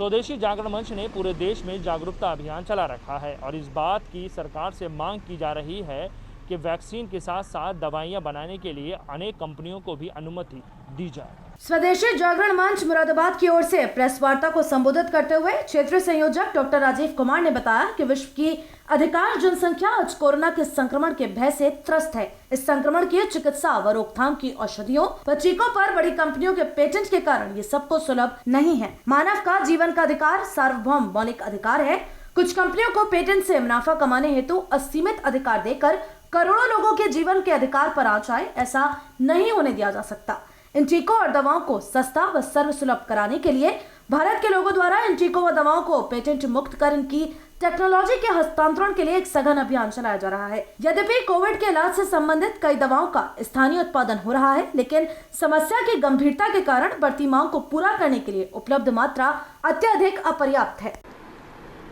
स्वदेशी जागरण मंच ने पूरे देश में जागरूकता अभियान चला रखा है और इस बात की सरकार से मांग की जा रही है कि वैक्सीन के साथ साथ दवाइयां बनाने के लिए अनेक कंपनियों को भी अनुमति दी जाए। स्वदेशी जागरण मंच मुरादाबाद की ओर से प्रेस वार्ता को संबोधित करते हुए क्षेत्रीय संयोजक डॉक्टर राजीव कुमार ने बताया कि विश्व की अधिकांश जनसंख्या आज कोरोना के संक्रमण के भय से त्रस्त है। इस संक्रमण की चिकित्सा व रोकथाम की औषधियों व टीकों पर बड़ी कंपनियों के पेटेंट के कारण ये सबको सुलभ नहीं है। मानव का जीवन का अधिकार सार्वभौम मौलिक अधिकार है। कुछ कंपनियों को पेटेंट से मुनाफा कमाने हेतु असीमित अधिकार देकर करोड़ों लोगों के जीवन के अधिकार पर आंच आए, ऐसा नहीं होने दिया जा सकता। इन टीकों और दवाओं को सस्ता व सर्वसुलभ कराने के लिए भारत के लोगों द्वारा इन टीकों व दवाओं को पेटेंट मुक्त कर इनकी टेक्नोलॉजी के हस्तांतरण के लिए एक सघन अभियान चलाया जा रहा है। यद्यपि कोविड के इलाज से संबंधित कई दवाओं का स्थानीय उत्पादन हो रहा है, लेकिन समस्या की गंभीरता के कारण बढ़ती मांग को पूरा करने के लिए उपलब्ध मात्रा अत्यधिक अपर्याप्त है।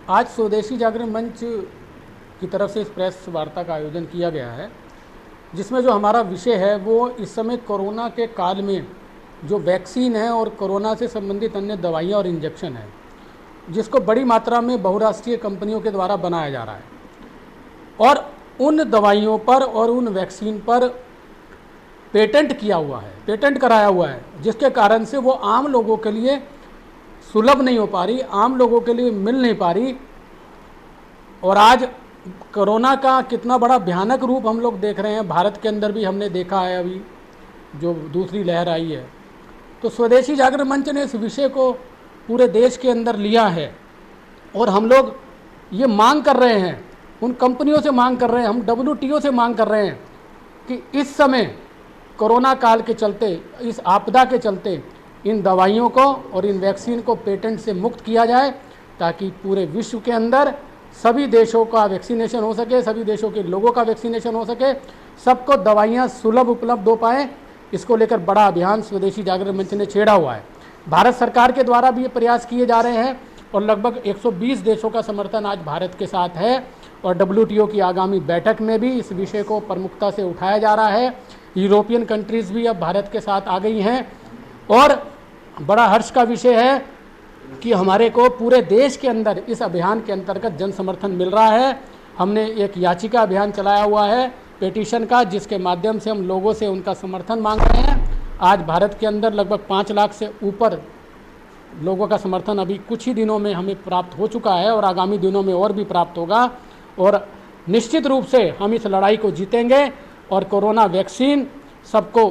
आज स्वदेशी जागरण मंच की तरफ से इस प्रेस वार्ता का आयोजन किया गया है, जिसमें जो हमारा विषय है वो इस समय कोरोना के काल में जो वैक्सीन है और कोरोना से संबंधित अन्य दवाइयाँ और इंजेक्शन है, जिसको बड़ी मात्रा में बहुराष्ट्रीय कंपनियों के द्वारा बनाया जा रहा है और उन दवाइयों पर और उन वैक्सीन पर पेटेंट किया हुआ है, पेटेंट कराया हुआ है, जिसके कारण से वो आम लोगों के लिए सुलभ नहीं हो पा रही, आम लोगों के लिए मिल नहीं पा रही। और आज कोरोना का कितना बड़ा भयानक रूप हम लोग देख रहे हैं, भारत के अंदर भी हमने देखा है अभी जो दूसरी लहर आई है। तो स्वदेशी जागरण मंच ने इस विषय को पूरे देश के अंदर लिया है और हम लोग ये मांग कर रहे हैं, उन कंपनियों से मांग कर रहे हैं, हम WTO से मांग कर रहे हैं कि इस समय कोरोना काल के चलते, इस आपदा के चलते इन दवाइयों को और इन वैक्सीन को पेटेंट से मुक्त किया जाए, ताकि पूरे विश्व के अंदर सभी देशों का वैक्सीनेशन हो सके, सभी देशों के लोगों का वैक्सीनेशन हो सके, सबको दवाइयाँ सुलभ उपलब्ध हो पाएँ। इसको लेकर बड़ा अभियान स्वदेशी जागरण मंच ने छेड़ा हुआ है। भारत सरकार के द्वारा भी ये प्रयास किए जा रहे हैं और लगभग 120 देशों का समर्थन आज भारत के साथ है और WTO की आगामी बैठक में भी इस विषय को प्रमुखता से उठाया जा रहा है। यूरोपियन कंट्रीज़ भी अब भारत के साथ आ गई हैं और बड़ा हर्ष का विषय है कि हमारे को पूरे देश के अंदर इस अभियान के अंतर्गत जन समर्थन मिल रहा है। हमने एक याचिका अभियान चलाया हुआ है पेटिशन का, जिसके माध्यम से हम लोगों से उनका समर्थन मांग रहे हैं। आज भारत के अंदर लगभग 5 लाख से ऊपर लोगों का समर्थन अभी कुछ ही दिनों में हमें प्राप्त हो चुका है और आगामी दिनों में और भी प्राप्त होगा और निश्चित रूप से हम इस लड़ाई को जीतेंगे और कोरोना वैक्सीन सबको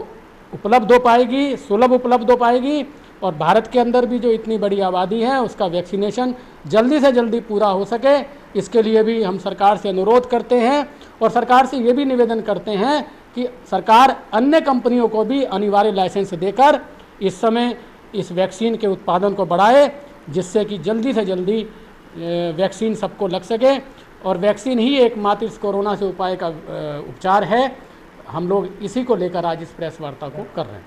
उपलब्ध हो पाएगी, सुलभ उपलब्ध हो पाएगी और भारत के अंदर भी जो इतनी बड़ी आबादी है उसका वैक्सीनेशन जल्दी से जल्दी पूरा हो सके। इसके लिए भी हम सरकार से अनुरोध करते हैं और सरकार से ये भी निवेदन करते हैं कि सरकार अन्य कंपनियों को भी अनिवार्य लाइसेंस देकर इस समय इस वैक्सीन के उत्पादन को बढ़ाए, जिससे कि जल्दी से जल्दी वैक्सीन सबको लग सके और वैक्सीन ही एकमात्र इस कोरोना से उपाय का उपचार है। हम लोग इसी को लेकर आज इस प्रेस वार्ता को कर रहे हैं।